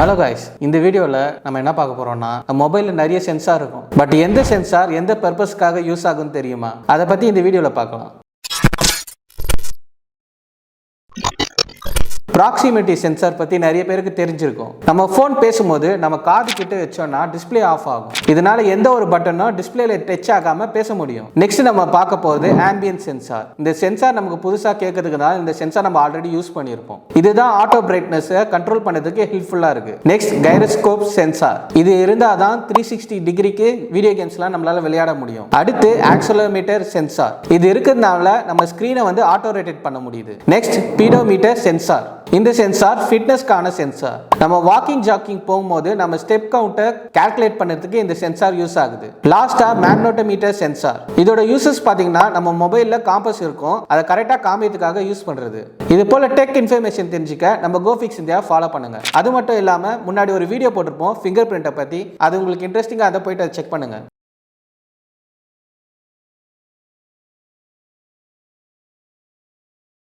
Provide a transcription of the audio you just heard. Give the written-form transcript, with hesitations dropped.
Hello guys, இந்த வீடியோவில் நம்ம என்ன பார்க்க போகிறோம்னா, மொபைலில் நிறைய சென்சார் இருக்கும். பட் எந்த சென்சார் எந்த பர்பஸ்க்காக யூஸ் ஆகும்னு தெரியுமா? அதை பற்றி இந்த வீடியோவில் பார்க்கலாம். ப்ராக்சிமிட்டி சென்சார் பற்றி நிறைய பேருக்கு தெரிஞ்சிருக்கும். நம்ம ஃபோன் பேசும்போது நம்ம காது கிட்ட வச்சோம்னா டிஸ்பிளே ஆஃப் ஆகும். இதனால எந்த ஒரு பட்டனும் டிஸ்பிளேல டச் ஆகாம பேச முடியும். நெக்ஸ்ட் நம்ம பார்க்க போகிறது ஆம்பியன்ட் சென்சார். இந்த சென்சார் நமக்கு புதுசாக கேட்கறதுக்குனால இந்த சென்சார் நம்ம ஆல்ரெடி யூஸ் பண்ணியிருப்போம். இதுதான் ஆட்டோ பிரைட்னஸை கண்ட்ரோல் பண்ணதுக்கு ஹெல்ப்ஃபுல்லாக இருக்கு. Next gyroscope sensor. இது இருந்தால் தான் 360 டிகிரிக்கு வீடியோ கேம்ஸ்லாம் நம்மளால விளையாட முடியும். அடுத்து ஆக்சலரோமீட்டர் சென்சார். இது இருக்கிறதுனால நம்ம ஸ்கிரீனை ஆட்டோ ரொட்டேட் பண்ண முடியுது. Next pedometer sensor. இந்த சென்சார் ஃபிட்னஸ்க்கான சென்சார். நம்ம வாக்கிங் ஜாக்கிங் போகும்போது நம்ம ஸ்டெப் கவுண்டர் கால்குலேட் பண்ணுறதுக்கு இந்த சென்சார் யூஸ் ஆகுது. லாஸ்டா மேக்னோட்டோமீட்டர் சென்சார். இதோட யூசஸ் பார்த்தீங்கன்னா நம்ம மொபைலில் காம்பஸ் இருக்கும், அதை கரெக்டாக காமிக்கிறதுக்காக யூஸ் பண்ணுறது. இது போல டெக் இன்ஃபர்மேஷன் தெரிஞ்சுக்க நம்ம கோஃபிக்ஸ் இந்தியா ஃபாலோ பண்ணுங்க. அது மட்டும் இல்லாமல் முன்னாடி ஒரு வீடியோ போட்டிருப்போம் ஃபிங்கர் பிரிண்ட்டை பற்றி. அது உங்களுக்கு இன்ட்ரெஸ்டிங்காக அதை போயிட்டு செக் பண்ணுங்க.